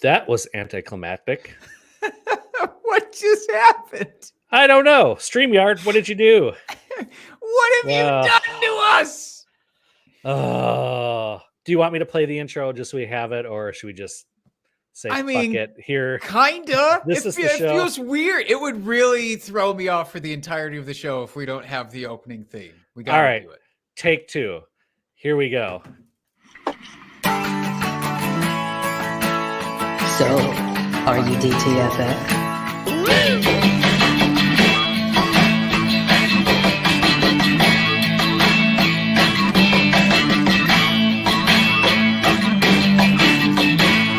That was anticlimactic. What just happened? I don't know. StreamYard, what did you do? What have you done to us? Do you want me to play the intro just so we have it, or should we just say fuck it here? Kinda. This is the show. It feels weird. It would really throw me off for the entirety of the show if we don't have the opening theme. We gotta do it. Take two. Here we go. So, are you DTFF?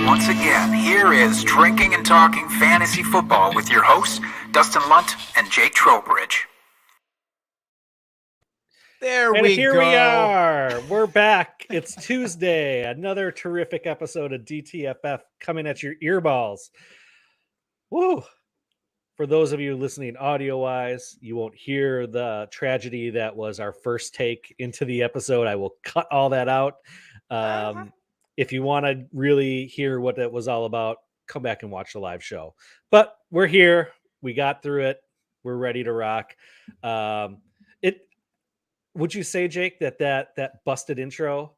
Once again, here is Drinking and Talking Fantasy Football with your hosts, Dustin Lunt and Jake Trowbridge. Here we are. We're back. It's Tuesday. Another terrific episode of DTFF coming at your earballs. Woo! For those of you listening audio-wise, you won't hear the tragedy that was our first take into the episode. I will cut all that out. If you want to really hear what that was all about, come back and watch the live show. But we're here. We got through it. We're ready to rock. Would you say, Jake, that busted intro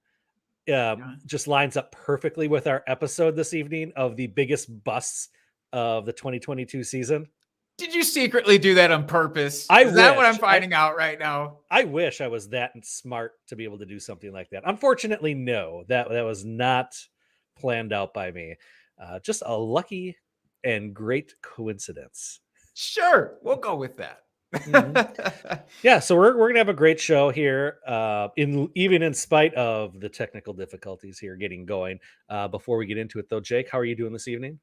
just lines up perfectly with our episode this evening of the biggest busts of the 2022 season? Did you secretly do that on purpose? Is that what I'm finding out right now? I wish I was that smart to be able to do something like that. Unfortunately, no, that was not planned out by me. Just a lucky and great coincidence. Sure, we'll go with that. Mm-hmm. Yeah, so we're gonna have a great show here. Even in spite of the technical difficulties here getting going. Before we get into it, though, Jake, how are you doing this evening?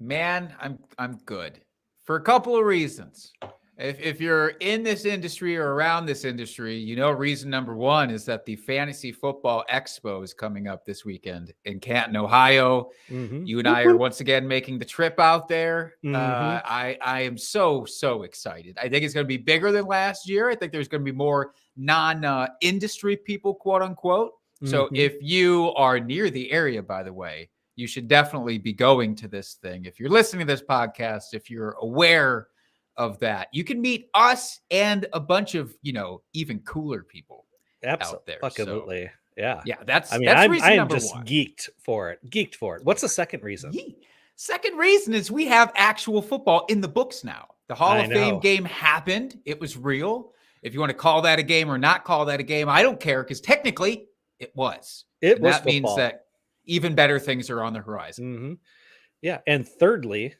Man, I'm good for a couple of reasons. If you're in this industry or around this industry, you know reason number one is that the Fantasy Football Expo is coming up this weekend in Canton, Ohio. Mm-hmm. You and I are once again making the trip out there. Mm-hmm. I am so excited. I think it's going to be bigger than last year. I think there's going to be more non-industry people, quote unquote. Mm-hmm. So if you are near the area, by the way, you should definitely be going to this thing. If you're listening to this podcast, if you're aware of that, you can meet us and a bunch of, even cooler people out there. Absolutely. So, yeah. That's reason I'm number just one. Geeked for it. What's the second reason? Second reason is we have actual football in the books now. The Hall of Fame game happened. It was real. If you want to call that a game or not call that a game, I don't care, because technically it was. That football. Means that even better things are on the horizon. Mm-hmm. Yeah. And thirdly,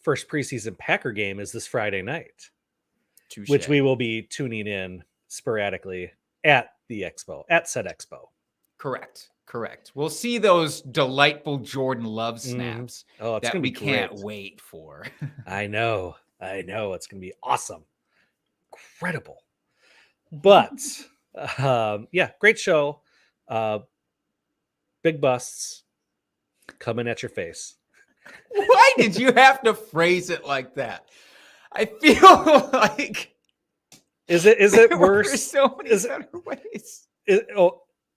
first preseason Packer game is this Friday night, which we will be tuning in sporadically at the expo, at said expo. Correct. We'll see those delightful Jordan Love snaps that we can't wait for. I know. It's going to be awesome. Incredible. But great show. Big busts coming at your face. Why did you have to phrase it like that? I feel like is it worse? So many better ways.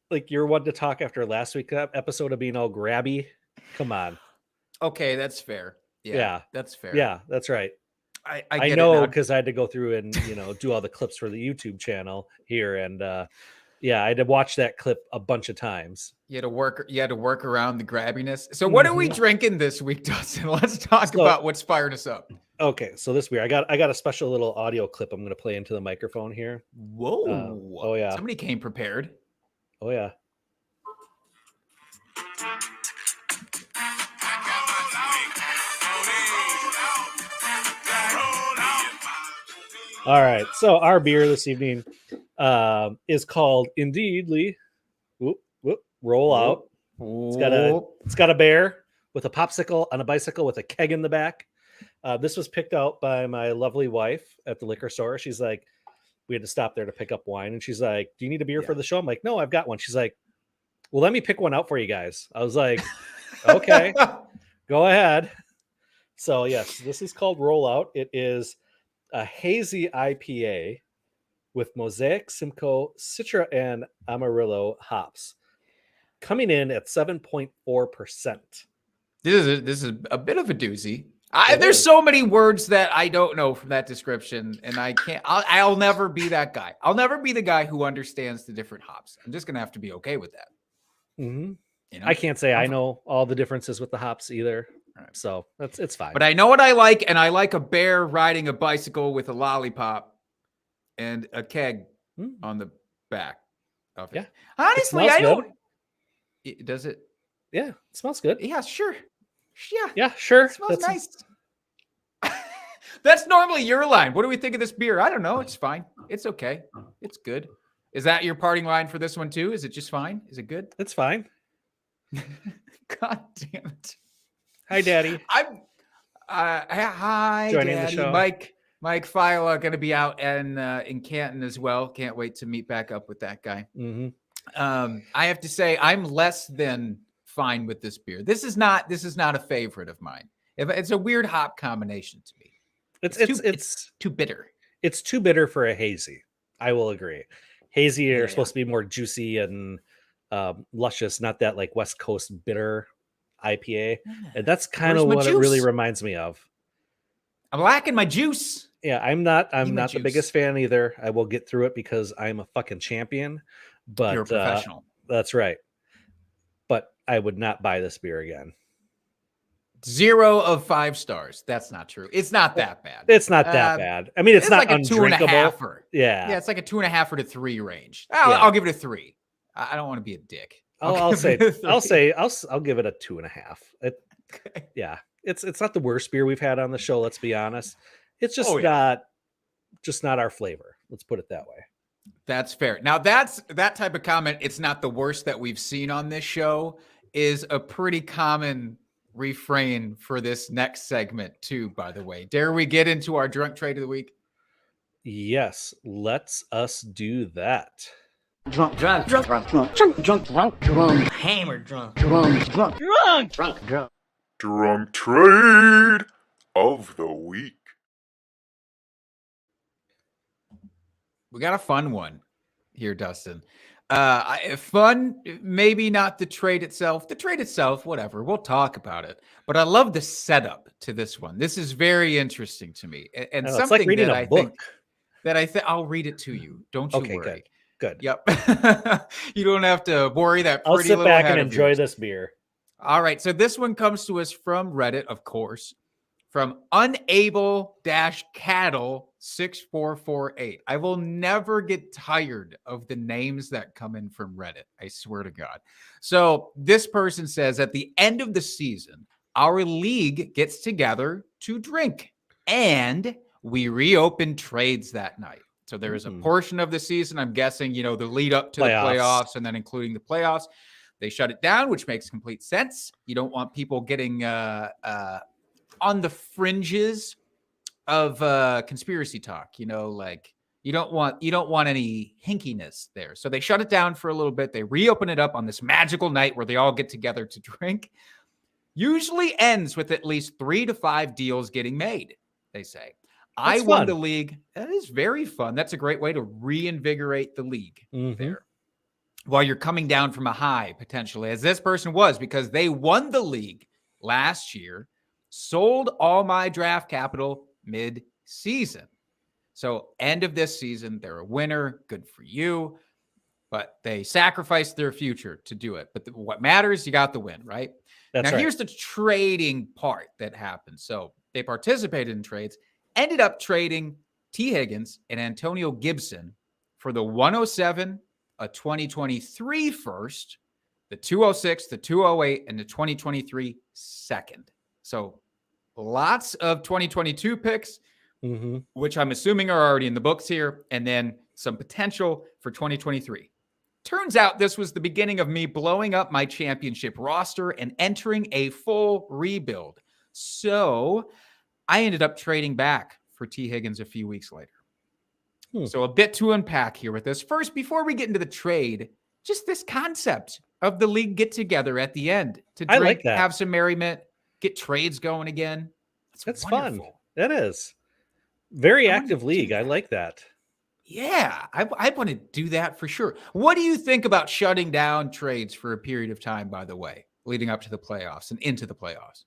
Like you're one to talk after last week's episode of being all grabby. Come on. Okay, that's fair. Yeah, that's fair. Yeah, that's right. I know, because I had to go through and do all the clips for the YouTube channel here, and I had to watch that clip a bunch of times. You had to work around the grabbiness. So what are we drinking this week, Dustin? Let's talk about what's fired us up. Okay, so this week I got a special little audio clip I'm going to play into the microphone here. Whoa. Oh yeah. Somebody came prepared. Oh yeah. All right, so our beer this evening is called Indeedly. Roll out. It's got a bear with a popsicle on a bicycle with a keg in the back. This was picked out by my lovely wife at the liquor store. She's like, we had to stop there to pick up wine, and she's like, "Do you need a beer for the show?" I'm like, "No, I've got one." She's like, "Well, let me pick one out for you guys." I was like, "Okay, go ahead." So yes, this is called Rollout. It is a hazy IPA with Mosaic, Simcoe, Citra, and Amarillo hops, coming in at 7.4%. This is a bit of a doozy. It There's is. so many words that I don't know from that description, and I can't. I'll never be that guy. I'll never be the guy who understands the different hops. I'm just gonna have to be okay with that. Mhm. You know? I can't say I I'm- know all the differences with the hops either. Right. So it's fine. But I know what I like, and I like a bear riding a bicycle with a lollipop and a keg Mm. on the back of it. Yeah. Honestly, smells I good. don't. Does it? Yeah, it smells good. Yeah, sure. Yeah, Yeah, sure. it smells nice. That's normally your line. What do we think of this beer? I don't know. It's fine. It's okay. It's good. Is that your parting line for this one too? Is it just fine? Is it good? It's fine. God damn it. Hi, Daddy. I'm hi, Joining the Daddy. show. Mike Fila going to be out in Canton as well. Can't wait to meet back up with that guy. Mm-hmm. I have to say I'm less than fine with this beer. This is not a favorite of mine. It's a weird hop combination to me. It's too bitter. It's too bitter for a hazy. I will agree. Hazy are Yeah. supposed to be more juicy and luscious, not that like West Coast bitter IPA. And that's kind Where's of my what it really juice? reminds me of. I'm lacking my juice. Yeah, I'm not my the juice. biggest fan either. I will get through it because I'm a fucking champion. But You're a professional. That's right. But I would not buy this beer again. 0 of 5 stars. That's not true. It's not that bad. It's not that bad. I mean, it's not like a 2.5. Yeah. Yeah, it's like a 2.5 to 3 range. Yeah. I'll give it a 3. I don't want to be a dick. I'll give it a 3. I'll give it a 2.5. Yeah, it's not the worst beer we've had on the show. Let's be honest. It's just not our flavor. Let's put it that way. That's fair. Now that type of comment, it's not the worst that we've seen on this show, is a pretty common refrain for this next segment too, by the way. Dare we get into our drunk trade of the week? Yes, let's us do that. Drunk, hammered drunk. Drunk trade of the week. We got a fun one here, Dustin. Fun, maybe not the trade itself. The trade itself, whatever. We'll talk about it. But I love the setup to this one. This is very interesting to me, and It's something like reading that a I book. think I'll read it to you. Don't you Okay, worry. Good. Yep. You don't have to worry that I'll pretty sit little back head and of enjoy yours. this beer. All right. So this one comes to us from Reddit, of course, from unable-cattle6448. I will never get tired of the names that come in from Reddit. I swear to God. So this person says, at the end of the season, our league gets together to drink and we reopen trades that night. So there is a portion of the season, I'm guessing, the lead up to the playoffs and then including the playoffs. They shut it down, which makes complete sense. You don't want people getting on the fringes of conspiracy talk, like you don't want any hinkiness there. So they shut it down for a little bit. They reopen it up on this magical night where they all get together to drink. Usually ends with at least 3 to 5 deals getting made, they say. I won the league. That is very fun. That's a great way to reinvigorate the league there. While you're coming down from a high, potentially, as this person was, because they won the league last year, sold all my draft capital mid-season. So end of this season, they're a winner. Good for you. But they sacrificed their future to do it. But what matters, you got the win, right? That's now, right. here's the trading part that happened. So they participated in trades, ended up trading T. Higgins and Antonio Gibson for the 107, a 2023 first, the 206, the 208, and the 2023 second. So lots of 2022 picks, which I'm assuming are already in the books here, and then some potential for 2023. Turns out this was the beginning of me blowing up my championship roster and entering a full rebuild. So I ended up trading back for T. Higgins a few weeks later. So a bit to unpack here with this. First, before we get into the trade, just this concept of the league get together at the end to drink, I like that. have some merriment, get trades going again. That's wonderful. fun. That is. Very active league. I like that. Yeah, I want to do that for sure. What do you think about shutting down trades for a period of time, by the way? leading up to the playoffs and into the playoffs?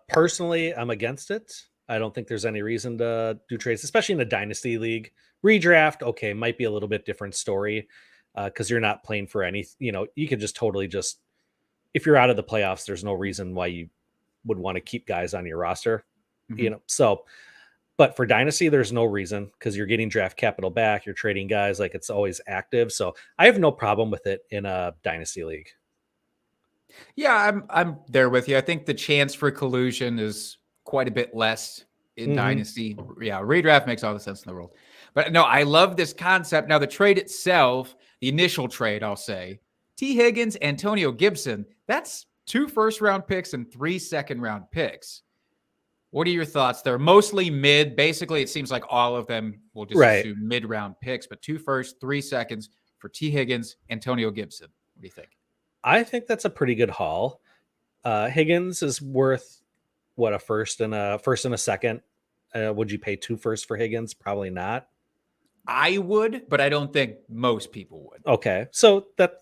Personally, I'm against it. I don't think there's any reason to do trades, especially in a dynasty league. Redraft, okay, might be a little bit different story because you're not playing for any. You could just totally just if you're out of the playoffs, there's no reason why you would want to keep guys on your roster. Mhm. So. But for dynasty, there's no reason because you're getting draft capital back. You're trading guys like it's always active. So I have no problem with it in a dynasty league. Yeah, I'm there with you. I think the chance for collusion is quite a bit less in Dynasty. Yeah, redraft makes all the sense in the world. But no, I love this concept. Now, the trade itself, the initial trade, I'll say, T. Higgins, Antonio Gibson, that's 2 first-round picks and 3 second-round picks. What are your thoughts? They're mostly mid. Basically, it seems like all of them will just assume mid-round picks, but 2 first, 3 seconds for T. Higgins, Antonio Gibson. What do you think? I think that's a pretty good haul. Higgins is worth a first and a second. Would you pay 2 firsts for Higgins? Probably not. I would, but I don't think most people would. Okay, so that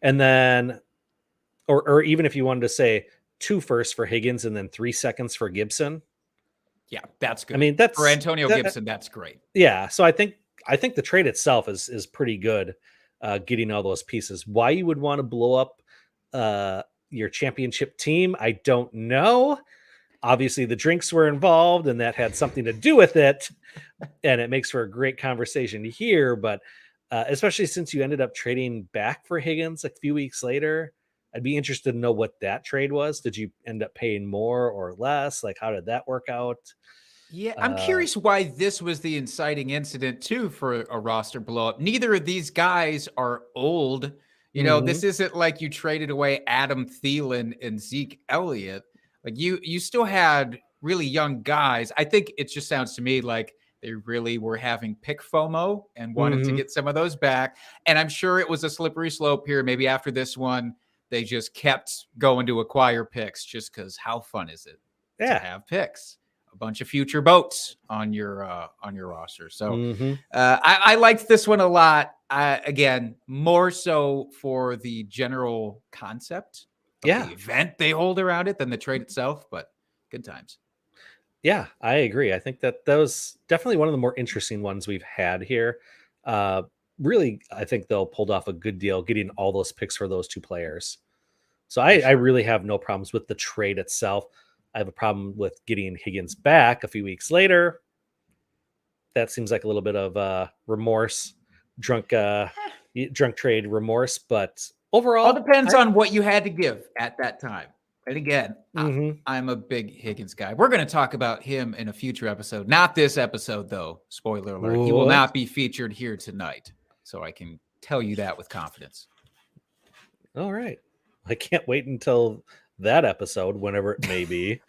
and then, or even if you wanted to say 2 firsts for Higgins and then 3 seconds for Gibson. Yeah, that's good. I mean, that's for Antonio Gibson. That's great. Yeah, so I think the trade itself is pretty good. Getting all those pieces. Why you would want to blow up your championship team, I don't know. Obviously, the drinks were involved, and that had something to do with it. And it makes for a great conversation here. But especially since you ended up trading back for Higgins a few weeks later, I'd be interested to know what that trade was. Did you end up paying more or less? Like, how did that work out? Yeah, I'm curious why this was the inciting incident too for a roster blow up. Neither of these guys are old. This isn't like you traded away Adam Thielen and Zeke Elliott. Like you still had really young guys. I think it just sounds to me like they really were having pick FOMO and wanted to get some of those back. And I'm sure it was a slippery slope here. Maybe after this one, they just kept going to acquire picks just because how fun is it to have picks? A bunch of future boats on your roster. So I liked this one a lot. Again, more so for the general concept of the event they hold around it than the trade itself, but good times. Yeah, I agree. I think that was definitely one of the more interesting ones we've had here. Really, I think they'll pulled off a good deal getting all those picks for those 2 players. So I really have no problems with the trade itself. I have a problem with getting Higgins back a few weeks later. That seems like a little bit of remorse, drunk trade remorse. But overall, all depends on what you had to give at that time. And again, I'm a big Higgins guy. We're going to talk about him in a future episode. Not this episode, though. Spoiler alert. He will not be featured here tonight. So I can tell you that with confidence. All right. I can't wait until that episode, whenever it may be.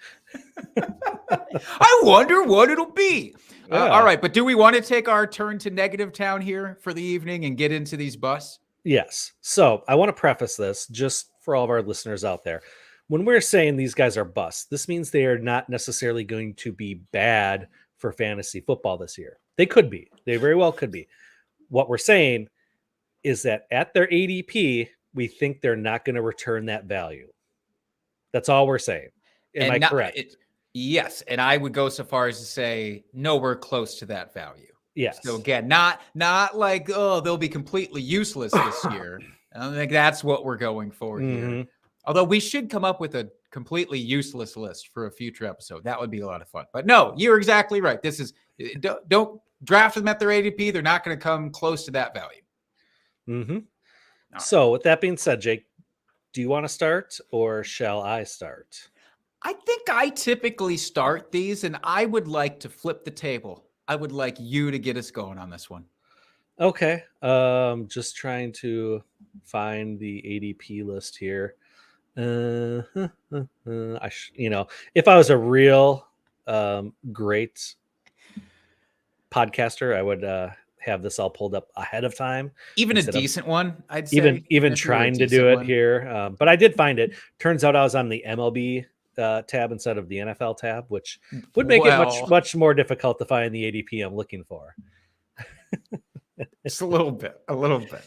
I wonder what it'll be. All right. But do we want to take our turn to negative town here for the evening and get into these busts? Yes. So I want to preface this just for all of our listeners out there. When we're saying these guys are busts, this means they are not necessarily going to be bad for fantasy football this year. They could be. They very well could be. What we're saying is that at their ADP, we think they're not going to return that value. That's all we're saying. Am I correct? Yes. And I would go so far as to say nowhere close to that value. Yes. So again, not like, oh, they'll be completely useless this year. I don't think that's what we're going for here. Although we should come up with a completely useless list for a future episode. That would be a lot of fun. But no, you're exactly right. This is don't draft them at their ADP. They're not going to come close to that value. So with that being said, Jake, do you want to start or shall I start? I think I typically start these, and I would like to flip the table. I would like you to get us going on this one. Okay. Just trying to find the ADP list here. If I was a real great podcaster, I would have this all pulled up ahead of time. Even a decent one, I'd say. Even trying to do it here. But I did find it. Turns out I was on the MLB tab instead of the NFL tab, which would make it much more difficult to find the ADP I'm looking for. Just a little bit. All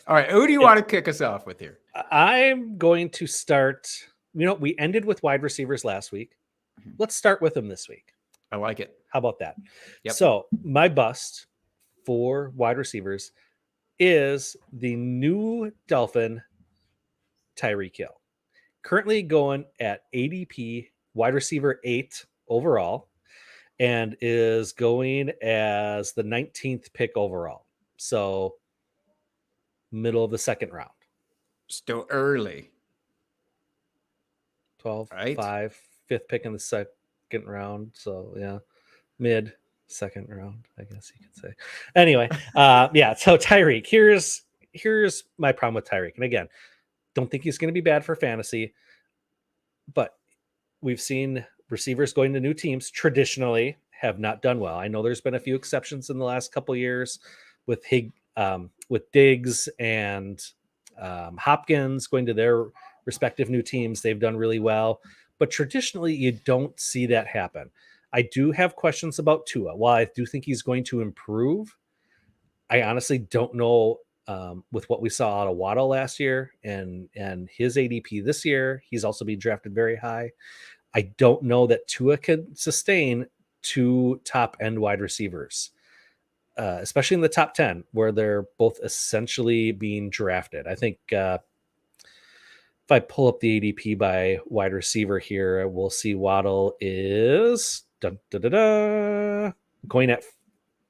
right. Who do you want to kick us off with here? I'm going to start we ended with wide receivers last week. Mhm. Let's start with them this week. I like it. How about that? Yep. So my bust for wide receivers is the new Dolphin Tyreek Hill. Currently going at ADP wide receiver 8 overall, and is going as the 19th pick overall. So middle of the second round. Still early. 12, Right. 5, 5th pick in the second round. So yeah, mid second round, I guess you could say. Anyway, yeah. So Tyreek, here's my problem with Tyreek. And again, don't think he's going to be bad for fantasy, but we've seen receivers going to new teams traditionally have not done well. I know there's been a few exceptions in the last couple of years with with Diggs and Hopkins going to their respective new teams. They've done really well, but traditionally you don't see that happen. I do have questions about Tua. While I do think he's going to improve, I honestly don't know with what we saw out of Waddle last year and his ADP this year. He's also being drafted very high. I don't know that Tua can sustain 2 top end wide receivers, especially in the top 10, where they're both essentially being drafted. I think if I pull up the ADP by wide receiver here, we'll see Waddle is going at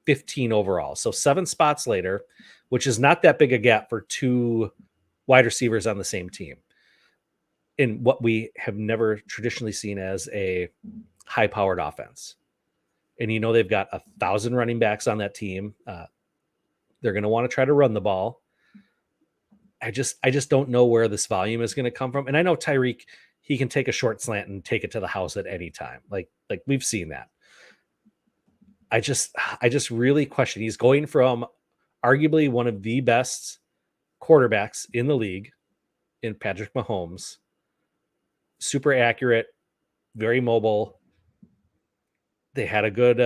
15 overall. So 7 spots later, which is not that big a gap for 2 wide receivers on the same team in what we have never traditionally seen as a high powered offense. And they've got 1,000 running backs on that team. They're going to want to try to run the ball. I just don't know where this volume is going to come from. And I know Tyreek, he can take a short slant and take it to the house at any time. Like we've seen that. I just really question. He's going from arguably one of the best quarterbacks in the league in Patrick Mahomes, super accurate, very mobile. They had a good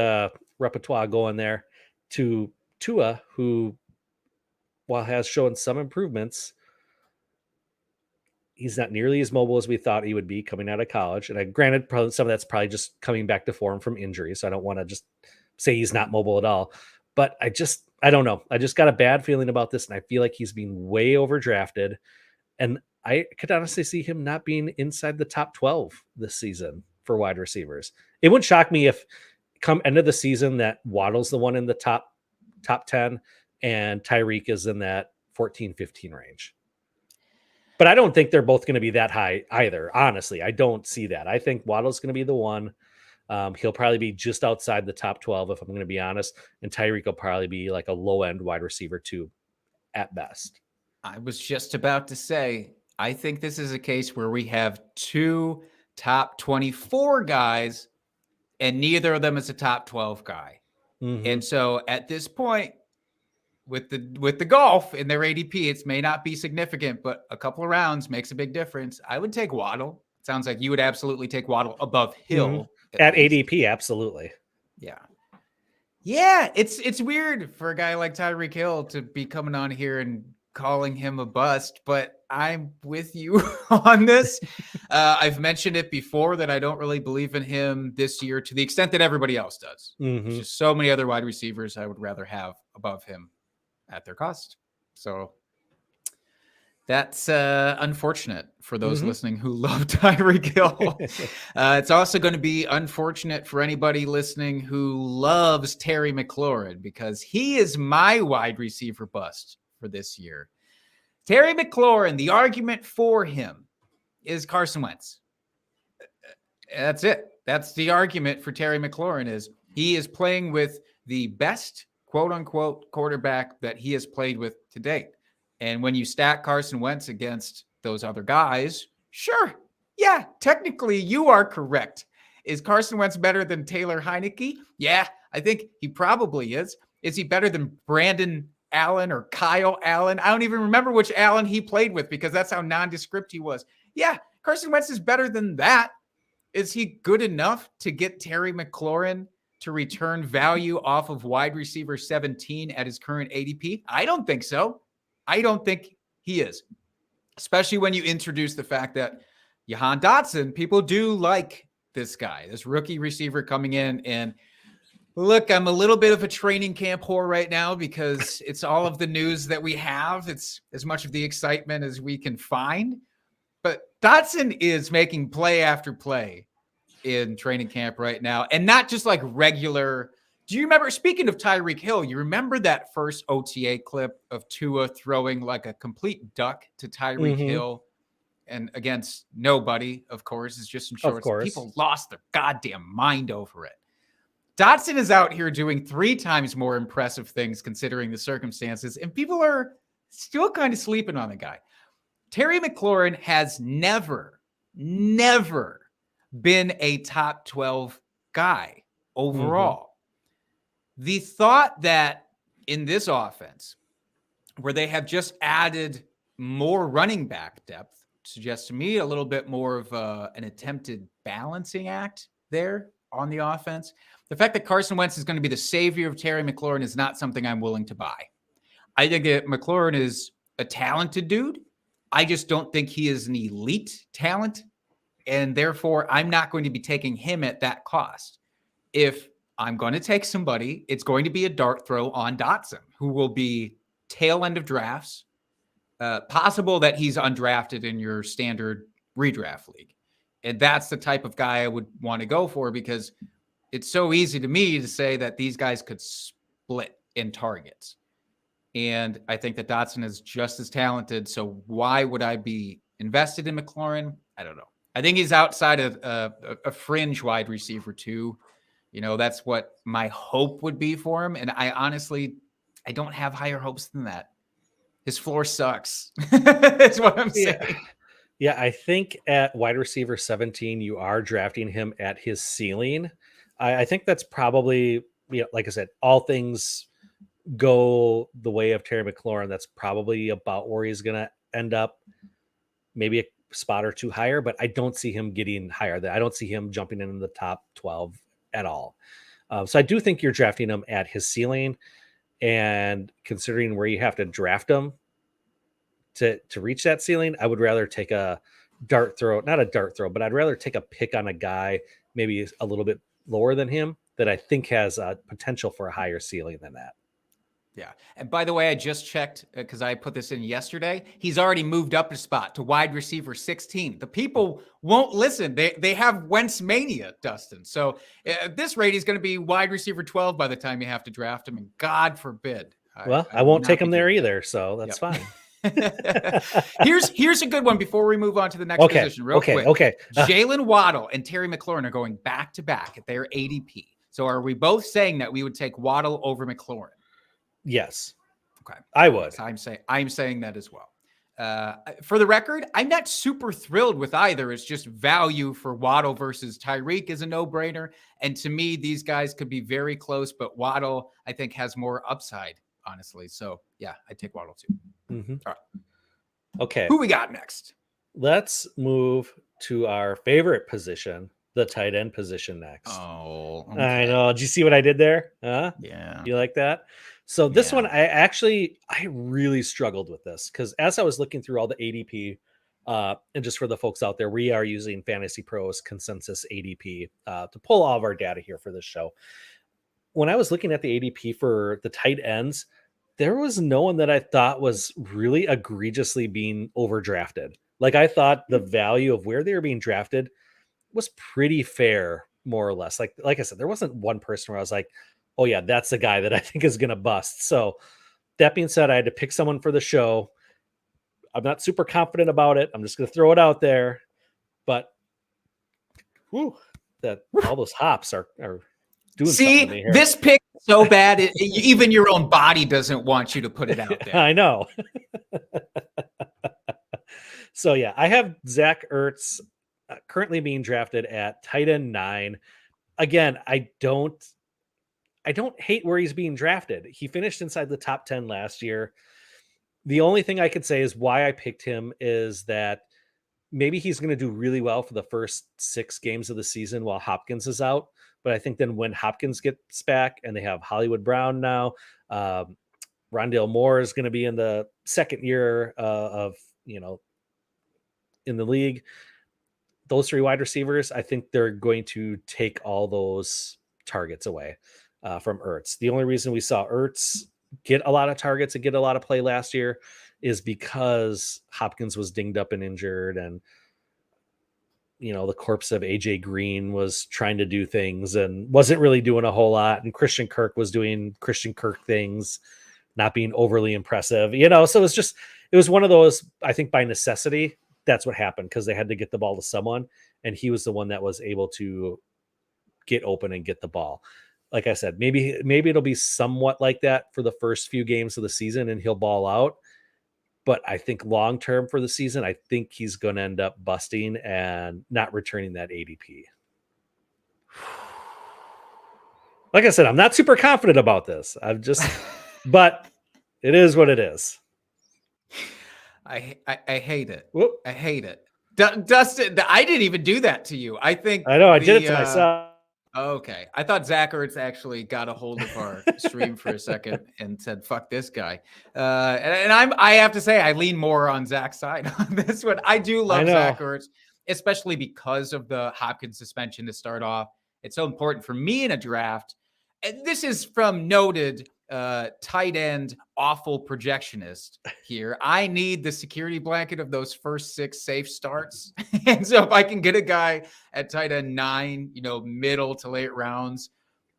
repertoire going there, to Tua, who, while has shown some improvements, he's not nearly as mobile as we thought he would be coming out of college. And granted, probably some of that's probably just coming back to form from injury. So I don't want to just say he's not mobile at all. But I don't know. I just got a bad feeling about this, and I feel like he's being way overdrafted. And I could honestly see him not being inside the top 12 this season for wide receivers. It wouldn't shock me if come end of the season that Waddle's the one in the top 10 and Tyreek is in that 14-15 range. But I don't think they're both going to be that high either. Honestly, I don't see that. I think Waddle's going to be the one. He'll probably be just outside the top 12, if I'm going to be honest. And Tyreek will probably be like a low-end wide receiver 2 at best. I was just about to say, I think this is a case where we have 2 top 24 guys, and neither of them is a top 12 guy. Mm-hmm. And so at this point, with the golf in their ADP, it may not be significant, but a couple of rounds makes a big difference. I would take Waddle. It sounds like you would absolutely take Waddle above Hill. Mm-hmm. At ADP, absolutely. Yeah. Yeah, it's weird for a guy like Tyreek Hill to be coming on here and calling him a bust, but I'm with you on this. I've mentioned it before that I don't really believe in him this year to the extent that everybody else does. Mm-hmm. There's just so many other wide receivers I would rather have above him at their cost. So that's unfortunate for those listening who love Tyreek Hill. It's also going to be unfortunate for anybody listening who loves Terry McLaurin, because he is my wide receiver bust for this year. Terry McLaurin, the argument for him is Carson Wentz. That's it. That's the argument for Terry McLaurin, is he is playing with the best quote unquote quarterback that he has played with to date. And when you stack Carson Wentz against those other guys, sure. Yeah, technically you are correct. Is Carson Wentz better than Taylor Heineke? Yeah, I think he probably is. Is he better than Brandon Allen or Kyle Allen? I don't even remember which Allen he played with, because that's how nondescript he was. Yeah, Carson Wentz is better than that. Is he good enough to get Terry McLaurin to return value off of wide receiver 17 at his current ADP? I don't think so. I don't think he is, especially when you introduce the fact that Jahan Dotson, people do like this guy, this rookie receiver coming in. And look, I'm a little bit of a training camp whore right now because it's all of the news that we have. It's as much of the excitement as we can find. But Dotson is making play after play in training camp right now. And not just like regular. Do you remember, speaking of Tyreek Hill, you remember that first OTA clip of Tua throwing like a complete duck to Tyreek Hill? And against nobody, of course, it's just in shorts. Of course. People lost their goddamn mind over it. Dotson is out here doing 3 times more impressive things considering the circumstances, and people are still kind of sleeping on the guy. Terry McLaurin has never been a top 12 guy overall. The thought that in this offense, where they have just added more running back depth, suggests to me a little bit more of an attempted balancing act there on the offense. The fact that Carson Wentz is going to be the savior of Terry McLaurin is not something I'm willing to buy. I think that McLaurin is a talented dude. I just don't think he is an elite talent, and therefore I'm not going to be taking him at that cost. If I'm going to take somebody, it's going to be a dart throw on Dotson, who will be tail end of drafts. Possible that he's undrafted in your standard redraft league. And that's the type of guy I would want to go for, because it's so easy to me to say that these guys could split in targets. And I think that Dotson is just as talented. So why would I be invested in McLaurin? I don't know. I think he's outside of a fringe wide receiver too. You know, that's what my hope would be for him. And I honestly don't have higher hopes than that. His floor sucks. That's what I'm saying. Yeah, I think at wide receiver 17, you are drafting him at his ceiling. I think that's probably, like I said, all things go the way of Terry McLaurin. That's probably about where he's going to end up. Maybe a spot or two higher, but I don't see him getting higher. I don't see him jumping in the top 12 at all. So I do think you're drafting him at his ceiling. And considering where you have to draft them to reach that ceiling, I would rather take a dart throw, not a dart throw, but I'd rather take a pick on a guy maybe a little bit lower than him that I think has a potential for a higher ceiling than that. Yeah. And by the way, I just checked because I put this in yesterday. He's already moved up a spot to wide receiver 16. The people won't listen. They have Wentz mania, Dustin. So at this rate, he's going to be wide receiver 12 by the time you have to draft him. And God forbid. I won't take him there either. So that's fine. Here's a good one before we move on to the next position real quick. Jalen Waddle and Terry McLaurin are going back to back at their ADP. So are we both saying that we would take Waddle over McLaurin? Yes. Okay. I would. So I'm saying that as well. For the record, I'm not super thrilled with either. It's just value for Waddle versus Tyreek is a no-brainer. And to me, these guys could be very close, but Waddle, I think, has more upside, honestly. So yeah, I take Waddle too. Mm-hmm. All right. Okay. Who we got next? Let's move to our favorite position, the tight end position next. Oh, okay. I know. Did you see what I did there? Huh? Yeah. You like that? So this one, I really struggled with this because as I was looking through all the ADP, and just for the folks out there, we are using Fantasy Pros consensus ADP to pull all of our data here for this show. When I was looking at the ADP for the tight ends, there was no one that I thought was really egregiously being overdrafted. Like I thought the value of where they were being drafted was pretty fair, more or less. Like I said, there wasn't one person where I was like, oh yeah, that's the guy that I think is going to bust. So that being said, I had to pick someone for the show. I'm not super confident about it. I'm just going to throw it out there, but all those hops are doing something to me here. This pick is so bad, even your own body doesn't want you to put it out there. I know. So yeah, I have Zach Ertz currently being drafted at tight end 9. Again, I don't hate where he's being drafted. He finished inside the top 10 last year. The only thing I could say is why I picked him is that maybe he's going to do really well for the first 6 games of the season while Hopkins is out. But I think then when Hopkins gets back and they have Hollywood Brown now, Rondale Moore is going to be in the second year of, in the league. those 3 wide receivers, I think they're going to take all those targets away from Ertz. The only reason we saw Ertz get a lot of targets and get a lot of play last year is because Hopkins was dinged up and injured, and the corpse of AJ Green was trying to do things and wasn't really doing a whole lot, and Christian Kirk was doing Christian Kirk things, not being overly impressive. So it was one of those, I think by necessity, that's what happened, because they had to get the ball to someone, and he was the one that was able to get open and get the ball. Like I said, maybe it'll be somewhat like that for the first few games of the season and he'll ball out. But I think long term for the season, I think he's going to end up busting and not returning that ADP. Like I said, I'm not super confident about this. But it is what it is. I hate it. Whoop. I hate it. Dustin, I didn't even do that to you. I know I did it to myself. Okay. I thought Zach Ertz actually got a hold of our stream for a second and said, fuck this guy. And I have to say, I lean more on Zach's side on this one. I do love Zach Ertz, especially because of the Hopkins suspension to start off. It's so important for me in a draft. And this is from noted tight end awful projectionist here. I need the security blanket of those first 6 safe starts. And so if I can get a guy at tight end 9, middle to late rounds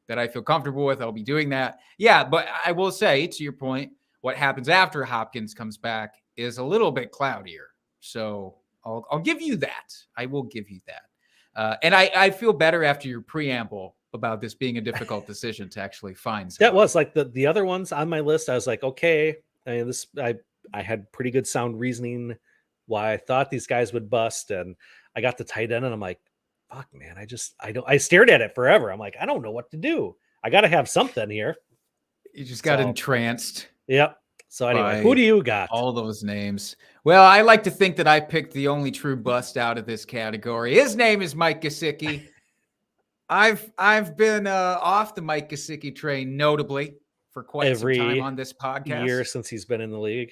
that I feel comfortable with, I'll be doing that. Yeah, but I will say, to your point, what happens after Hopkins comes back is a little bit cloudier. So I'll give you that. I will give you that. And I feel better after your preamble about this being a difficult decision to actually find somebody. That was like the other ones on my list. I was like, okay, I had pretty good sound reasoning why I thought these guys would bust, and I got the tight end, and I'm like, fuck, man, I stared at it forever. I'm like, I don't know what to do. I got to have something here. You just got entranced. Yep. So anyway, who do you got? All those names. Well, I like to think that I picked the only true bust out of this category. His name is Mike Gesicki. I've been off the Mike Gesicki train notably for quite some time on this podcast. Year since he's been in the league.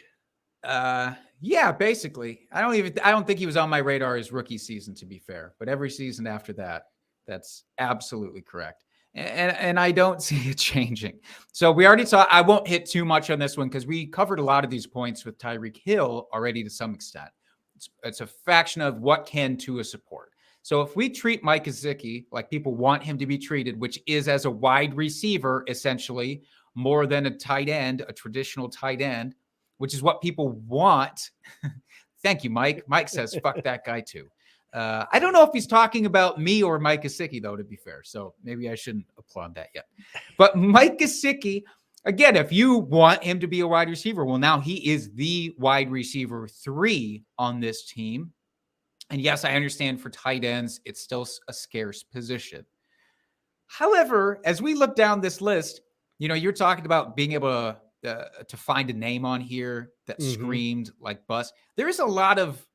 Yeah, basically. I don't think he was on my radar his rookie season, to be fair. But every season after that, that's absolutely correct. And I don't see it changing. So we already saw. I won't hit too much on this one because we covered a lot of these points with Tyreek Hill already to some extent. It's a fraction of what can Tua support. So if we treat Mike Gesicki like people want him to be treated, which is as a wide receiver, essentially, more than a tight end, a traditional tight end, which is what people want. Thank you, Mike. Mike says, fuck that guy too. I don't know if he's talking about me or Mike Gesicki, though, to be fair. So maybe I shouldn't applaud that yet. But Mike Gesicki, again, if you want him to be a wide receiver, well, now he is the wide receiver 3 on this team. And yes, I understand for tight ends, it's still a scarce position. However, as we look down this list, you're talking about being able to find a name on here that screamed like bust. There's a lot of,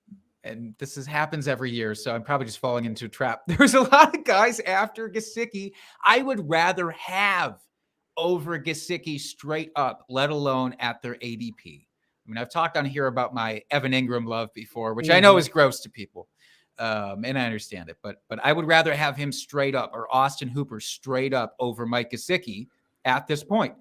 and happens every year, so I'm probably just falling into a trap. There's a lot of guys after Gesicki I would rather have over Gesicki straight up, let alone at their ADP. I mean, I've talked on here about my Evan Ingram love before, which I know is gross to people, and I understand it. But I would rather have him straight up, or Austin Hooper straight up, over Mike Gesicki at this point.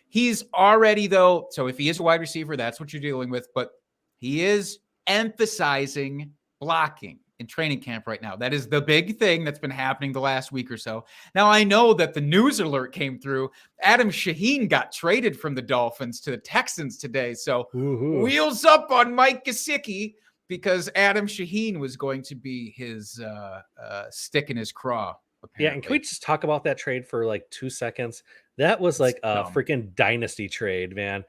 He's already, though, so if he is a wide receiver, that's what you're dealing with. But he is emphasizing blocking in training camp right now. That is the big thing that's been happening the last week or so. Now, I know that the news alert came through. Adam Shaheen got traded from the Dolphins to the Texans today. So wheels up on Mike Gesicki, because Adam Shaheen was going to be his stick in his craw. Apparently. Yeah, and can we just talk about that trade for like 2 seconds? That was like a freaking dynasty trade, man.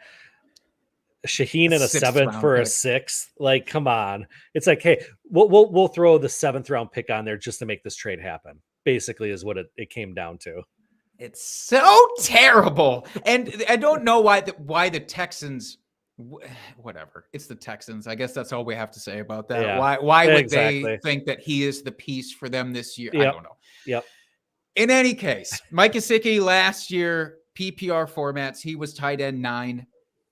Shaheen and a 7th for a 6th. Like, come on. It's like, hey, we'll throw the 7th round pick on there just to make this trade happen. Basically, is what it came down to. It's so terrible, and I don't know why the Texans. Whatever, it's the Texans. I guess that's all we have to say about that. Yeah, why would they think that he is the piece for them this year? Yep. I don't know. Yep. In any case, Mike Gesicki last year, PPR formats, he was tight end 9.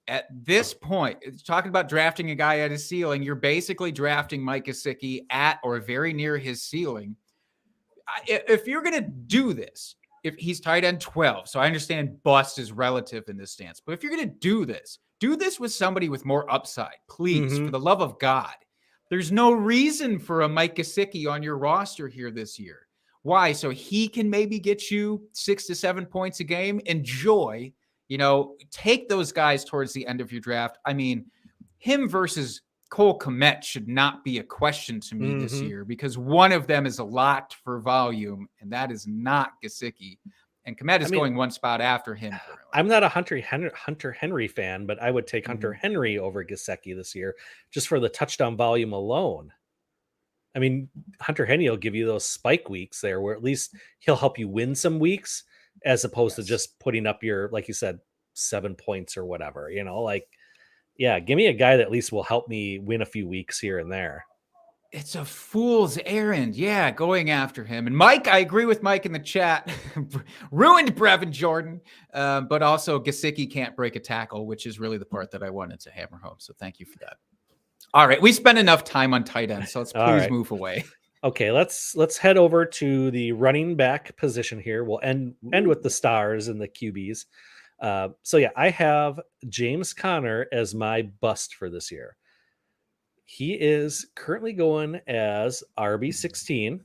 at this point, talking about drafting a guy at his ceiling, you're basically drafting Mike Gesicki at or very near his ceiling. If you're going to do this, if he's tight end 12, so I understand bust is relative in this stance, but if you're going to do this with somebody with more upside, please, for the love of God. There's no reason for a Mike Gesicki on your roster here this year. Why? So he can maybe get you 6 to 7 points a game. Enjoy, take those guys towards the end of your draft. I mean, him versus Cole Kmet should not be a question to me this year because one of them is a lot for volume, and that is not Gesicki. And Kmet is going one spot after him currently. I'm not a Hunter Henry fan, but I would take Hunter Henry over Gesicki this year just for the touchdown volume alone. I mean, Hunter Henry will give you those spike weeks there where at least he'll help you win some weeks as opposed to just putting up your, like you said, 7 points or whatever, give me a guy that at least will help me win a few weeks here and there. It's a fool's errand. Yeah, going after him. And Mike, I agree with Mike in the chat. Ruined Brevin Jordan. But also Gesicki can't break a tackle, which is really the part that I wanted to hammer home. So thank you for that. All right. We spent enough time on tight ends, so let's please move away. Okay, let's head over to the running back position here. We'll end with the stars and the QBs. I have James Conner as my bust for this year. He is currently going as RB16,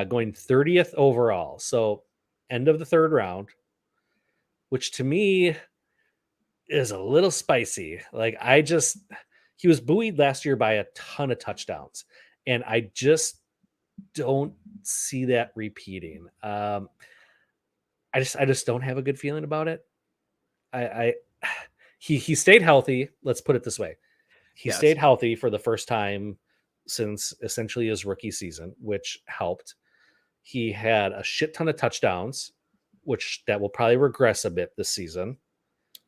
going 30th overall. So end of the third round, which to me is a little spicy. He was buoyed last year by a ton of touchdowns, and I just don't see that repeating. I just don't have a good feeling about it. He stayed healthy. Let's put it this way. He stayed healthy for the first time since essentially his rookie season, which helped. He had a shit ton of touchdowns, that will probably regress a bit this season.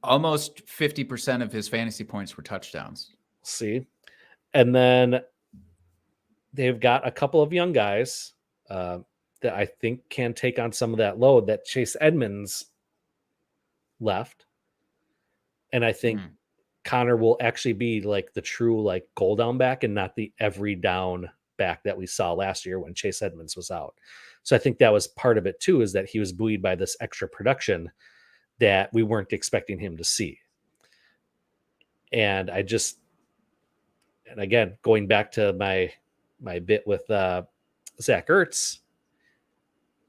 Almost 50% of his fantasy points were touchdowns. See? And then they've got a couple of young guys that I think can take on some of that load that Chase Edmonds left. And I think Connor will actually be like the true goal down back and not the every down back that we saw last year when Chase Edmonds was out. So I think that was part of it too, is that he was buoyed by this extra production that we weren't expecting him to see. And again, going back to my bit with Zach Ertz,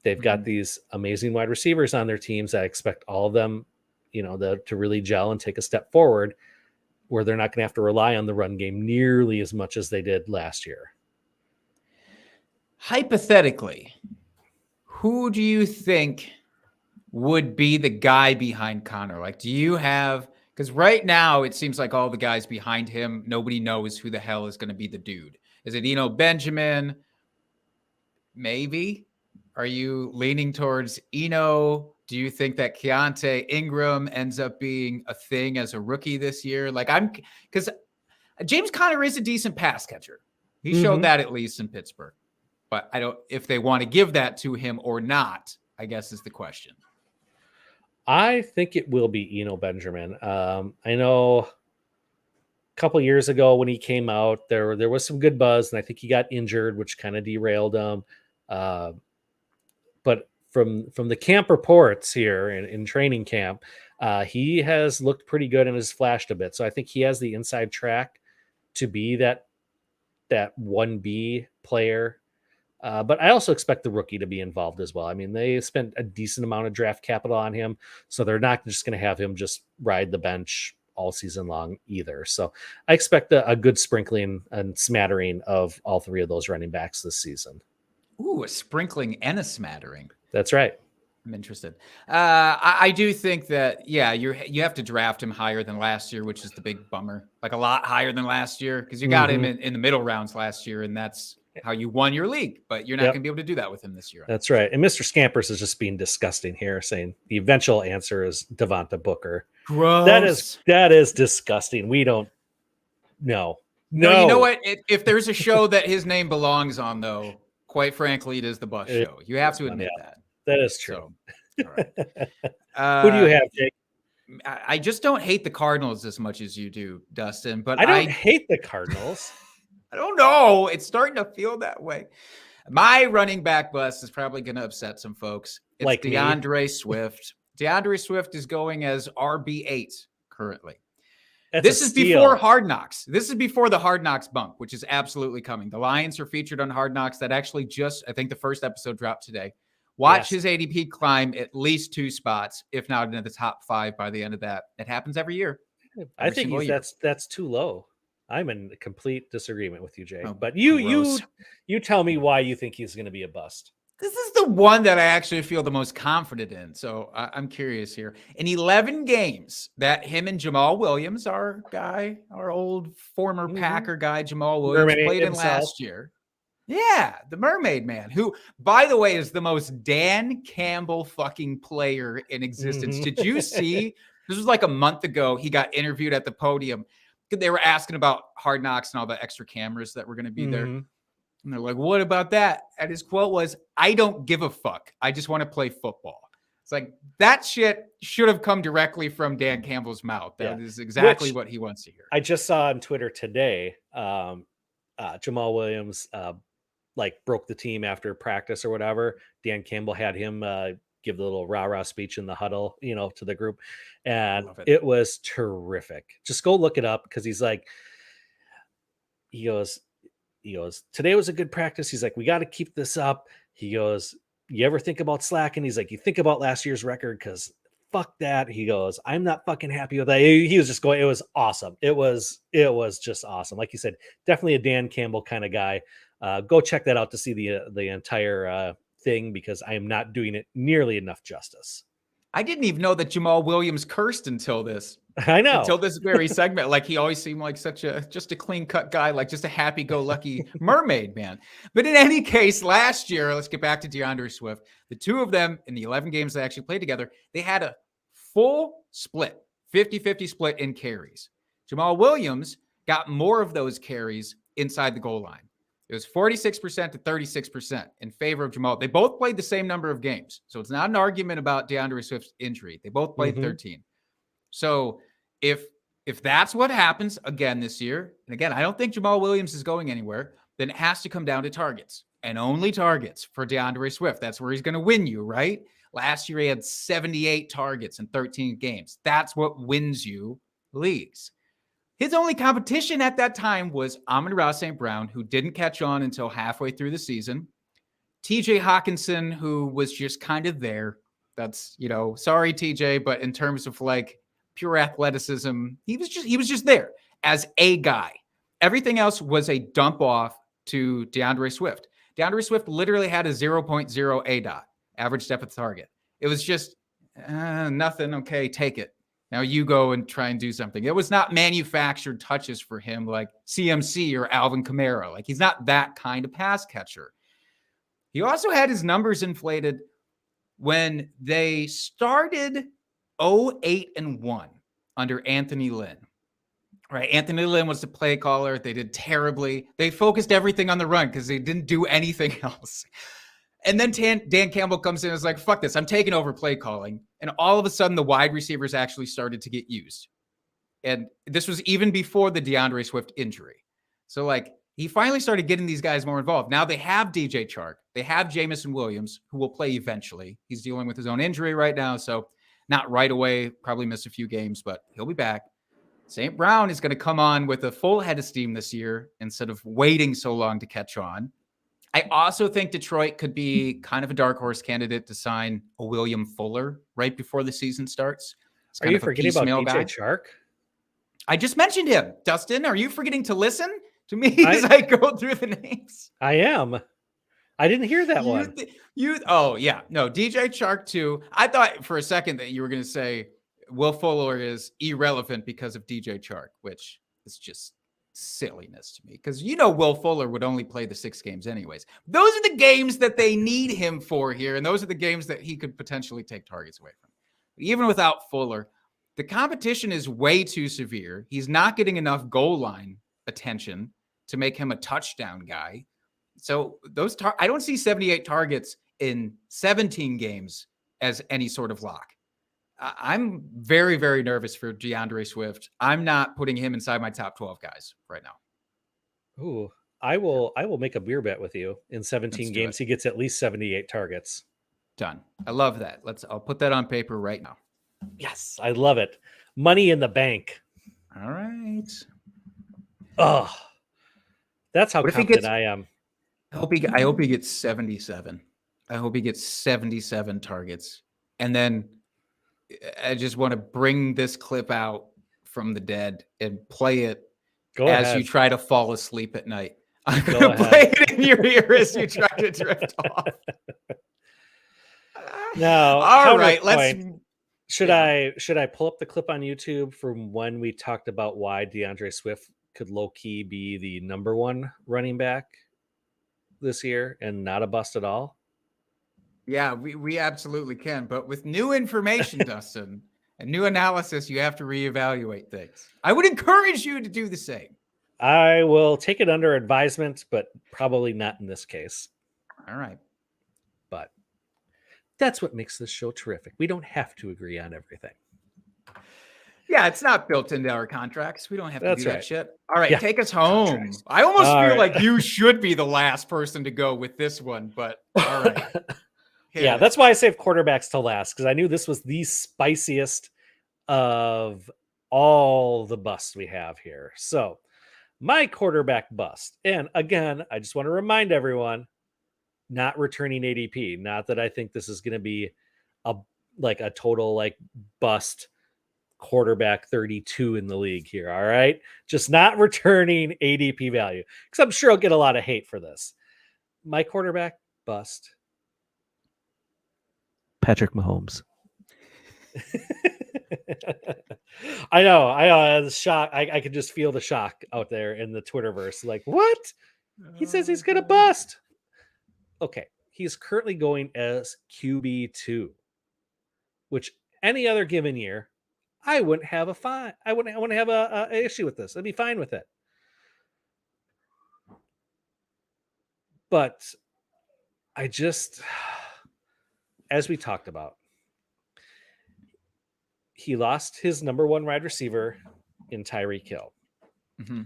they've got these amazing wide receivers on their teams. I expect all of them, to really gel and take a step forward, where they're not going to have to rely on the run game nearly as much as they did last year. Hypothetically, who do you think would be the guy behind Connor? Do you have, because right now it seems like all the guys behind him, nobody knows who the hell is going to be the dude. Is it Eno Benjamin? Maybe. Are you leaning towards Eno? Do you think that Keontae Ingram ends up being a thing as a rookie this year? Because James Conner is a decent pass catcher. He showed that at least in Pittsburgh. But I don't, if they want to give that to him or not, I guess is the question. I think it will be Eno Benjamin. I know a couple years ago when he came out, there was some good buzz, and I think he got injured, which kind of derailed him. But from the camp reports here in training camp, he has looked pretty good and has flashed a bit. So I think he has the inside track to be that 1B player. But I also expect the rookie to be involved as well. I mean, they spent a decent amount of draft capital on him, so they're not just going to have him just ride the bench all season long either. So I expect a good sprinkling and smattering of all three of those running backs this season. Ooh, a sprinkling and a smattering. That's right. I'm interested. I do think that, you have to draft him higher than last year, which is the big bummer. A lot higher than last year, because you got him in the middle rounds last year, and that's how you won your league. But you're not going to be able to do that with him this year. That's right. And Mr. Scampers is just being disgusting here, saying the eventual answer is Devonta Booker. Gross. That is disgusting. We don't. No. You know what? If there's a show that his name belongs on, though, quite frankly, it is the Bus Show. You have to admit that. That is true. So, all right. Who do you have, Jake? I just don't hate the Cardinals as much as you do, Dustin. But I don't hate the Cardinals. I don't know. It's starting to feel that way. My running back bust is probably going to upset some folks. It's Like me. DeAndre Swift. DeAndre Swift is going as RB8 currently. That's This a is steal. before Hard Knocks. This is before the Hard Knocks bump, which is absolutely coming. The Lions are featured on Hard Knocks. That actually I think the first episode dropped today. Watch his ADP climb at least 2 spots, if not into the top 5 by the end of that. It happens every year. I think single year. that's too low. I'm in complete disagreement with you, Jay. Oh, but gross. you tell me why you think he's going to be a bust. This is the one that I actually feel the most confident in. So I'm curious here. In 11 games that him and Jamal Williams, our old former Packer guy, Jamal Williams, Mermaid played himself. in last year. Yeah, the Mermaid Man, who, by the way, is the most Dan Campbell fucking player in existence. Did you see? This was like a month ago. He got interviewed at the podium. They were asking about Hard Knocks and all the extra cameras that were going to be there. And they're like, what about that? And his quote was, I don't give a fuck. I just want to play football. It's like, that shit should have come directly from Dan Campbell's mouth. That is exactly what he wants to hear. I just saw on Twitter today, Jamal Williams broke the team after practice or whatever. Dan Campbell had him give the little rah-rah speech in the huddle, to the group. And it was terrific. Just go look it up, because he goes, today was a good practice. He's like, we got to keep this up. He goes, you ever think about slacking? He's like, you think about last year's record, because fuck that. He goes, I'm not fucking happy with that. He was just going, it was awesome. It was just awesome. Like you said, definitely a Dan Campbell kind of guy. Go check that out to see the entire thing, because I am not doing it nearly enough justice. I didn't even know that Jamal Williams cursed until this. I know. Until this very segment. Like, he always seemed like just a clean cut guy, like just a happy-go-lucky mermaid man. But in any case, last year, let's get back to DeAndre Swift. The two of them in the 11 games they actually played together, they had a full split, 50-50 split in carries. Jamal Williams got more of those carries inside the goal line. It was 46% to 36% in favor of Jamal. They both played the same number of games. So it's not an argument about DeAndre Swift's injury. They both played 13. So if that's what happens again this year, and again, I don't think Jamal Williams is going anywhere, then it has to come down to targets, and only targets for DeAndre Swift. That's where he's going to win you, right? Last year, he had 78 targets in 13 games. That's what wins you leagues. His only competition at that time was Amon-Ra St. Brown, who didn't catch on until halfway through the season. TJ Hawkinson, who was just kind of there. That's, sorry, TJ, but in terms of like pure athleticism, he was just there as a guy. Everything else was a dump off to DeAndre Swift. DeAndre Swift literally had a 0.0 ADOT, average depth of target. It was just nothing. Okay, take it. Now you go and try and do something. It was not manufactured touches for him like CMC or Alvin Kamara. Like, he's not that kind of pass catcher. He also had his numbers inflated when they started 0-8-1 under Anthony Lynn. Right? Anthony Lynn was the play caller. They did terribly. They focused everything on the run because they didn't do anything else. And then Dan Campbell comes in and is like, fuck this, I'm taking over play calling. And all of a sudden, the wide receivers actually started to get used. And this was even before the DeAndre Swift injury. So, like, he finally started getting these guys more involved. Now they have DJ Chark. They have Jamison Williams, who will play eventually. He's dealing with his own injury right now, so not right away, probably miss a few games, but he'll be back. St. Brown is going to come on with a full head of steam this year instead of waiting so long to catch on. I also think Detroit could be kind of a dark horse candidate to sign a William Fuller right before the season starts. Are you forgetting about DJ Chark? I just mentioned him. Dustin, are you forgetting to listen to me as I go through the names? I am. I didn't hear that one. Oh, yeah. No, DJ Chark too. I thought for a second that you were going to say Will Fuller is irrelevant because of DJ Chark, which is just silliness to me, because Will Fuller would only play the 6 games anyways. Those are the games that they need him for here, and those are the games that he could potentially take targets away from. But even without Fuller, the competition is way too severe. He's not getting enough goal line attention to make him a touchdown guy. So I don't see 78 targets in 17 games as any sort of lock. I'm very, very nervous for DeAndre Swift. I'm not putting him inside my top 12 guys right now. Ooh, I will make a beer bet with you. In Let's 17 do games, it. he gets at least 78 targets. Done. I love that. I'll put that on paper right now. Yes, I love it. Money in the bank. All right. Oh, that's how What if he confident gets- I am. I hope he gets 77. I hope he gets 77 targets. And then I just want to bring this clip out from the dead and play it Go as ahead. you try to fall asleep at night. I'm Go going to ahead. play it in your ear as you try to drift off. Now, All right, counterpoint. let's. Should I pull up the clip on YouTube from when we talked about why DeAndre Swift could low key be the number one running back this year and not a bust at all? Yeah, we absolutely can. But with new information, Dustin, and new analysis, you have to reevaluate things. I would encourage you to do the same. I will take it under advisement, but probably not in this case. All right. But that's what makes this show terrific. We don't have to agree on everything. Yeah, it's not built into our contracts. We don't have to That's do that right. shit. All right, Yeah. take us home. Contracts. I almost All feel right. like you should be the last person to go with this one, but all right. Yeah, Hit it. that's why I saved quarterbacks to last, because I knew this was the spiciest of all the busts we have here. So my quarterback bust. And again, I just want to remind everyone, not returning ADP. Not that I think this is going to be a total bust quarterback 32 in the league here. All right. Just not returning ADP value, because I'm sure I'll get a lot of hate for this. My quarterback bust. Patrick Mahomes. I know. The shock. I could just feel the shock out there in the Twitterverse. Like, what? He says he's going to bust. Okay. He's currently going as QB2, which any other given year, I wouldn't have I wouldn't have a issue with this. I'd be fine with it. But I just, as we talked about, he lost his number one wide receiver in Tyreek Hill. Mm-hmm.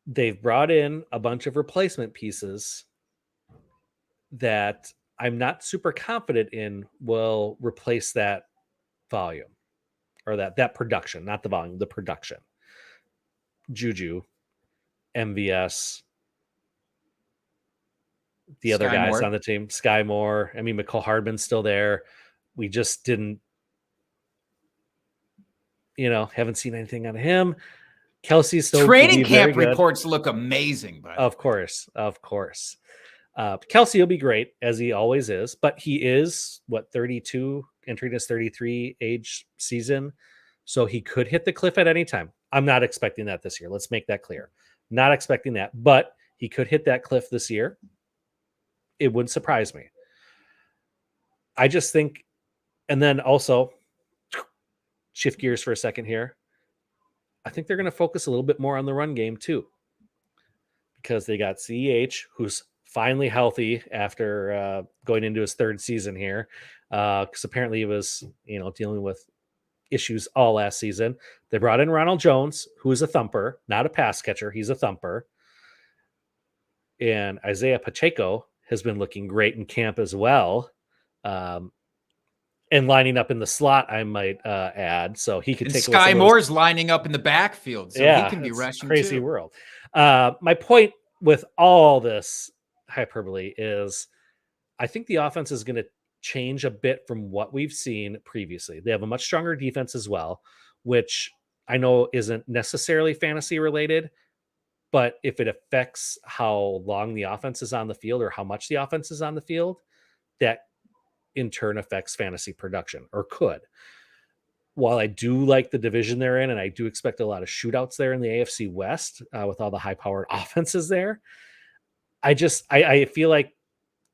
They've brought in a bunch of replacement pieces that I'm not super confident in will replace that volume or that production, not the volume, the production. Juju, MVS, the other Sky guys Moore. on the team, Sky Moore. I mean, McCall Hardman's still there. We just didn't, haven't seen anything out of him. Kelsey's still Training very camp good. reports look amazing, but Of course. Kelsey will be great, as he always is, but he is 32, entering his 33 age season, so he could hit the cliff at any time. I'm not expecting that this year. Let's make that clear. Not expecting that, but he could hit that cliff this year. It wouldn't surprise me. I just think, and then also shift gears for a second here. I think they're going to focus a little bit more on the run game too, because they got CEH, who's finally healthy after going into his third season here, because apparently he was, dealing with issues all last season. They brought in Ronald Jones, who is a thumper, not a pass catcher. He's a thumper. And Isaiah Pacheco has been looking great in camp as well. And lining up in the slot, I might add, so he could and take Sky Moore's lining up in the backfield, so he can be it's rushing crazy too. world. My point with all this hyperbole is I think the offense is going to change a bit from what we've seen previously. They have a much stronger defense as well, which I know isn't necessarily fantasy related, but if it affects how long the offense is on the field or how much the offense is on the field, that in turn affects fantasy production, or could. While I do like the division they're in, and I do expect a lot of shootouts there in the AFC West with all the high-powered offenses there, I feel like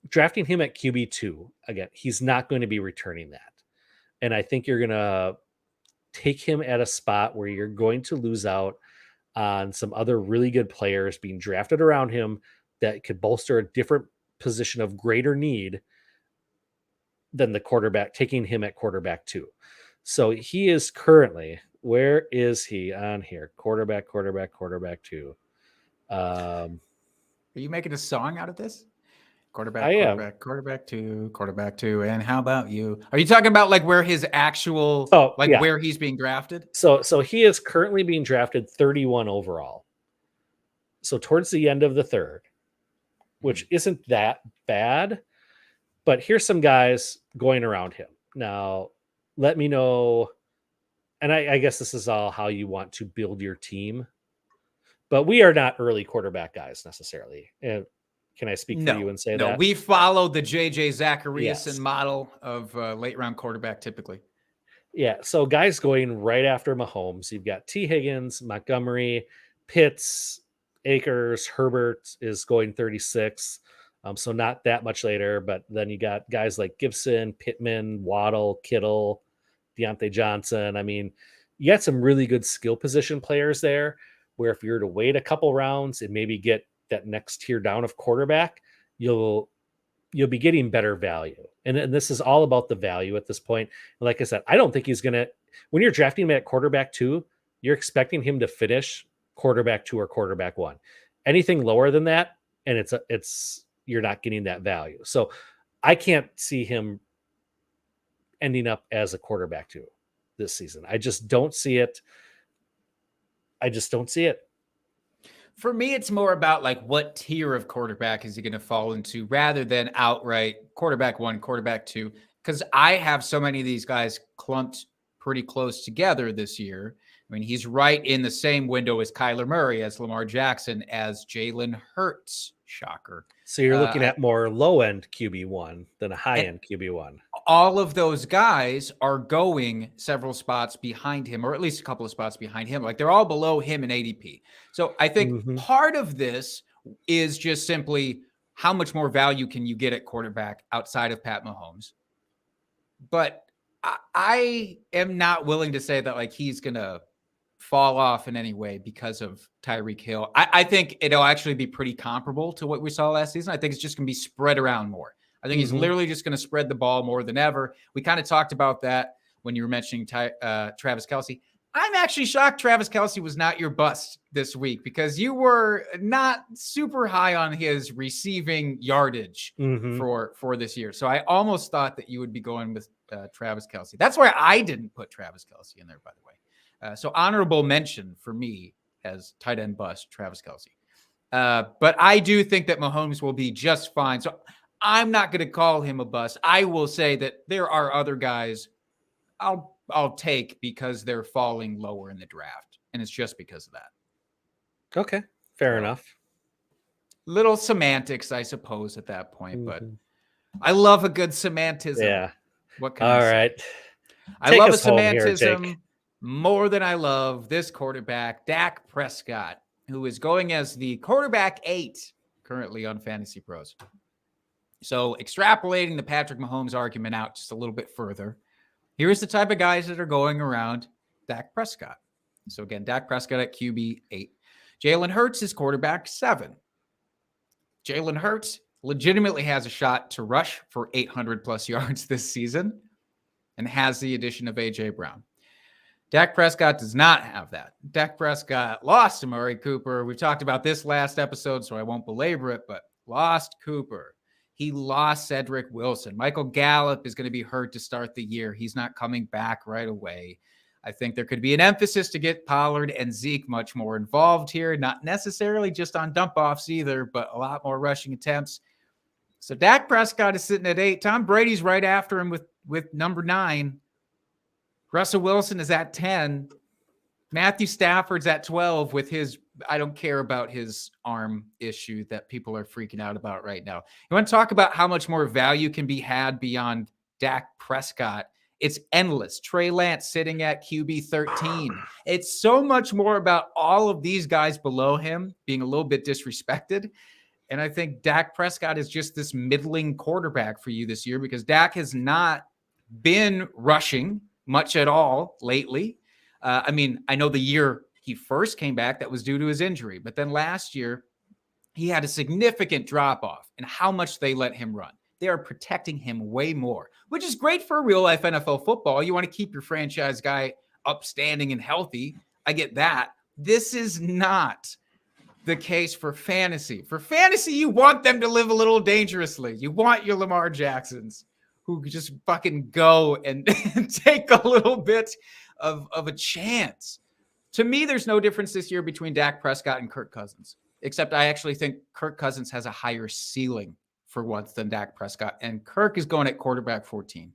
drafting him at QB2, again, he's not going to be returning that. And I think you're going to take him at a spot where you're going to lose out on some other really good players being drafted around him that could bolster a different position of greater need than the quarterback, taking him at quarterback 2. So he is currently, where is he on here? Quarterback 2. Are you making a song out of this? Quarterback, I am. quarterback two. And how about you? Are you talking about like where his actual, yeah. where he's being drafted? So he is currently being drafted 31 overall. So towards the end of the third, which isn't that bad, but here's some guys going around him. Now, let me know, and I guess this is all how you want to build your team, but we are not early quarterback guys necessarily. And can I speak for you and say that? No, we follow the J.J. Zachariason model of late round quarterback typically. Yeah, so guys going right after Mahomes. You've got T. Higgins, Montgomery, Pitts, Akers, Herbert is going 36. So not that much later, but then you got guys like Gibson, Pittman, Waddle, Kittle, Deontay Johnson. I mean, you got some really good skill position players there where if you're to wait a couple rounds and maybe get that next tier down of quarterback, you'll be getting better value. And this is all about the value at this point. And like I said, I don't think he's going to, when you're drafting him at quarterback 2, you're expecting him to finish quarterback 2 or quarterback 1. Anything lower than that, and it's you're not getting that value. So I can't see him ending up as a quarterback 2 this season. I just don't see it. For me, it's more about like what tier of quarterback is he going to fall into rather than outright quarterback 1, quarterback 2. Because I have so many of these guys clumped pretty close together this year. I mean, he's right in the same window as Kyler Murray, as Lamar Jackson, as Jalen Hurts. Shocker. So you're looking at more low-end QB1 than a high-end QB1. All of those guys are going several spots behind him, or at least a couple of spots behind him. Like they're all below him in ADP. So I think part of this is just simply how much more value can you get at quarterback outside of Pat Mahomes. But I am not willing to say that like he's going to fall off in any way because of Tyreek Hill. I think it'll actually be pretty comparable to what we saw last season. I think it's just going to be spread around more. I think he's literally just going to spread the ball more than ever. We kind of talked about that when you were mentioning Travis Kelce. I'm actually shocked Travis Kelce was not your bust this week because you were not super high on his receiving yardage for this year. So I almost thought that you would be going with Travis Kelce. That's why I didn't put Travis Kelce in there, by the way. So honorable mention for me as tight end bust, Travis Kelce. But I do think that Mahomes will be just fine. So I'm not going to call him a bust. I will say that there are other guys I'll take because they're falling lower in the draft. And it's just because of that. Okay. Fair enough. Little semantics, I suppose, at that point. But I love a good semantism. Yeah. What can I say? Right. I love a semantism more than I love this quarterback, Dak Prescott, who is going as the quarterback 8 currently on Fantasy Pros. So extrapolating the Patrick Mahomes argument out just a little bit further, here's the type of guys that are going around Dak Prescott. So again, Dak Prescott at QB 8. Jalen Hurts is quarterback 7. Jalen Hurts legitimately has a shot to rush for 800 plus yards this season and has the addition of A.J. Brown. Dak Prescott does not have that. Dak Prescott lost to Amari Cooper. We talked about this last episode, so I won't belabor it, but lost Cooper. He lost Cedric Wilson. Michael Gallup is going to be hurt to start the year. He's not coming back right away. I think there could be an emphasis to get Pollard and Zeke much more involved here, not necessarily just on dump-offs either, but a lot more rushing attempts. So Dak Prescott is sitting at 8. Tom Brady's right after him with number 9. Russell Wilson is at 10. Matthew Stafford's at 12 with his, I don't care about his arm issue that people are freaking out about right now. You want to talk about how much more value can be had beyond Dak Prescott? It's endless. Trey Lance sitting at QB 13. It's so much more about all of these guys below him being a little bit disrespected. And I think Dak Prescott is just this middling quarterback for you this year because Dak has not been rushing much at all lately. I mean, I know the year he first came back, that was due to his injury. But then last year, he had a significant drop-off in how much they let him run. they are protecting him way more, which is great for real life NFL football. You want to keep your franchise guy upstanding and healthy. I get that. This is not the case for fantasy. For fantasy, you want them to live a little dangerously. You want your Lamar Jacksons who just fucking go and take a little bit of a chance. To me, there's no difference this year between Dak Prescott and Kirk Cousins, except I actually think Kirk Cousins has a higher ceiling for once than Dak Prescott, and Kirk is going at quarterback 14.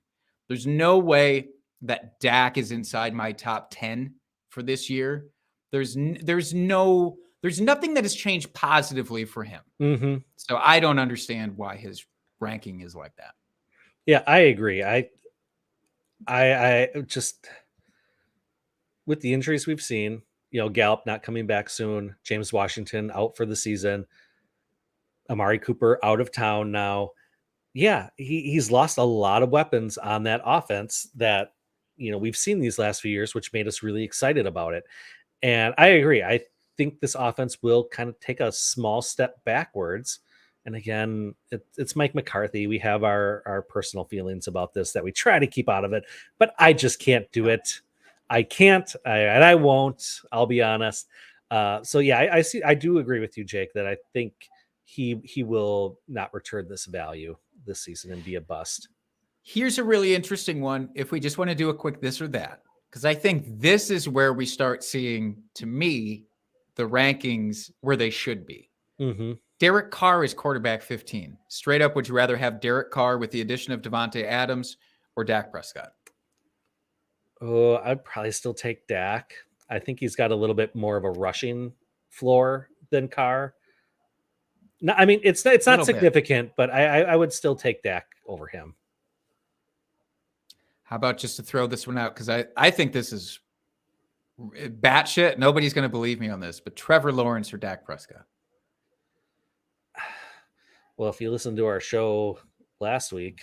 There's no way that Dak is inside my top 10 for this year. There's nothing that has changed positively for him. Mm-hmm. So I don't understand why his ranking is like that. Yeah, I agree. I just, with the injuries we've seen, Gallup not coming back soon, James Washington out for the season, Amari Cooper out of town now. Yeah, he's lost a lot of weapons on that offense that, we've seen these last few years, which made us really excited about it. And I agree. I think this offense will kind of take a small step backwards. And again, it's Mike McCarthy. We have our personal feelings about this that we try to keep out of it, but I just can't do it. I can't, and I won't. I'll be honest. So yeah, I do agree with you, Jake, that I think he will not return this value this season and be a bust. Here's a really interesting one. If we just want to do a quick this or that, because I think this is where we start seeing, to me, the rankings where they should be. Mm-hmm. Derek Carr is quarterback 15. Straight up, would you rather have Derek Carr with the addition of Devontae Adams or Dak Prescott? Oh, I'd probably still take Dak. I think he's got a little bit more of a rushing floor than Carr. No, I mean, it's not significant, but I would still take Dak over him. How about just to throw this one out? Because I think this is batshit. Nobody's going to believe me on this, but Trevor Lawrence or Dak Prescott? Well, if you listened to our show last week,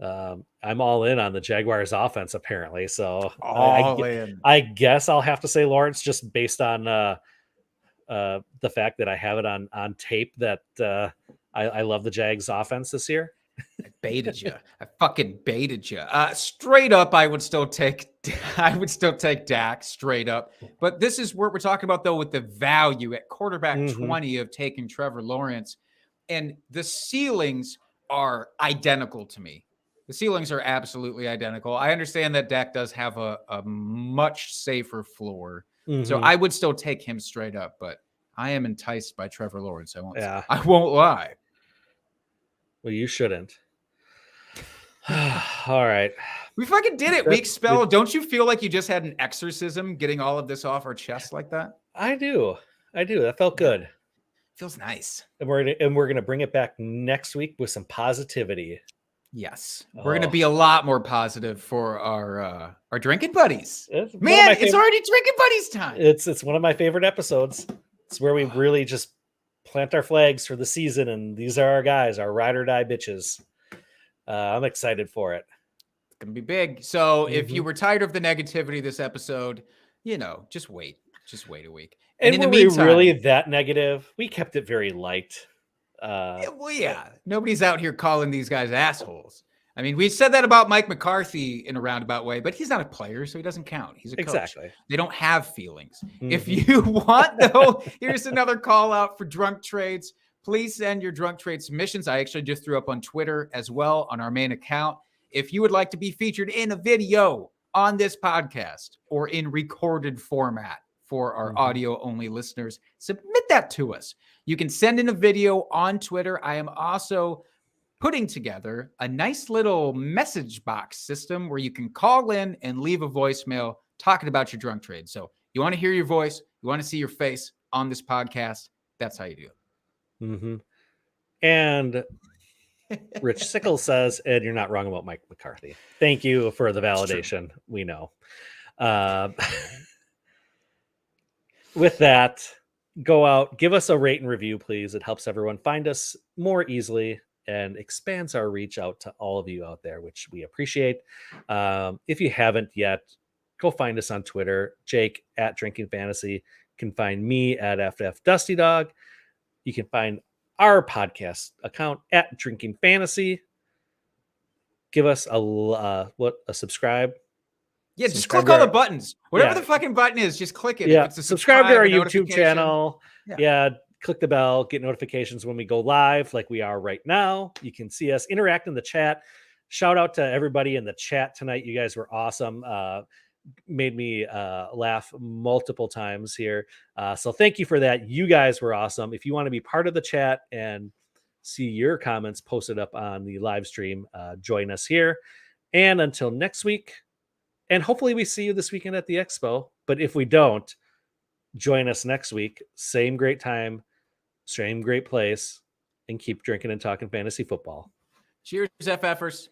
I'm all in on the Jaguars offense, apparently. So I guess I'll have to say Lawrence, just based on the fact that I have it on tape that I love the Jags offense this year. I baited you. I fucking baited you. Straight up, I would still take Dak straight up. But this is what we're talking about, though, with the value at quarterback 20 of taking Trevor Lawrence. And the ceilings are identical to me. The ceilings are absolutely identical. I understand that Dak does have a much safer floor. So I would still take him straight up, but I am enticed by Trevor Lawrence. I won't lie. Well, you shouldn't. All right. We fucking did it. We expelled. Don't you feel like you just had an exorcism getting all of this off our chest like that? I do. That felt good. Feels nice. And we're gonna bring it back next week with some positivity. Yes. We're gonna be a lot more positive for our drinking buddies. It's already drinking buddies time. It's one of my favorite episodes. It's where we really just plant our flags for the season, and these are our guys, our ride or die bitches. I'm excited for it. It's gonna be big. So if you were tired of the negativity this episode, just wait. Just wait a week. And in the meantime, really that negative? We kept it very light. Nobody's out here calling these guys assholes. I mean, we said that about Mike McCarthy in a roundabout way, but he's not a player, so he doesn't count. He's a coach. Exactly. They don't have feelings. If you want, though, here's another call out for drunk trades. Please send your drunk trade submissions. I actually just threw up on Twitter as well on our main account. If you would like to be featured in a video on this podcast or in recorded format for our audio-only listeners, submit that to us. You can send in a video on Twitter. I am also putting together a nice little message box system where you can call in and leave a voicemail talking about your drunk trade. So you want to hear your voice, you want to see your face on this podcast, that's how you do it. And Rich Sickles says, Ed, you're not wrong about Mike McCarthy. Thank you for the validation. We know. With that, go out, give us a rate and review, please. It helps everyone find us more easily and expands our reach out to all of you out there, which we appreciate. If you haven't yet, go find us on Twitter. Jake at Drinking Fantasy. You can find me at FF Dusty Dog. You can find our podcast account at Drinking Fantasy. Give us a subscribe. Yeah, just Subscribe click to all the our- buttons. Whatever Yeah. the fucking button is, just click it. Yeah, If it's a subscribe to our a YouTube notification. channel. Yeah. Yeah, click the bell, get notifications when we go live, like we are right now. You can see us interact in the chat. Shout out to everybody in the chat tonight. You guys were awesome. Made me laugh multiple times here. So thank you for that. You guys were awesome. If you want to be part of the chat and see your comments posted up on the live stream, join us here. And until next week, and hopefully we see you this weekend at the Expo. But if we don't, join us next week. Same great time, same great place, and keep drinking and talking fantasy football. Cheers, FFers.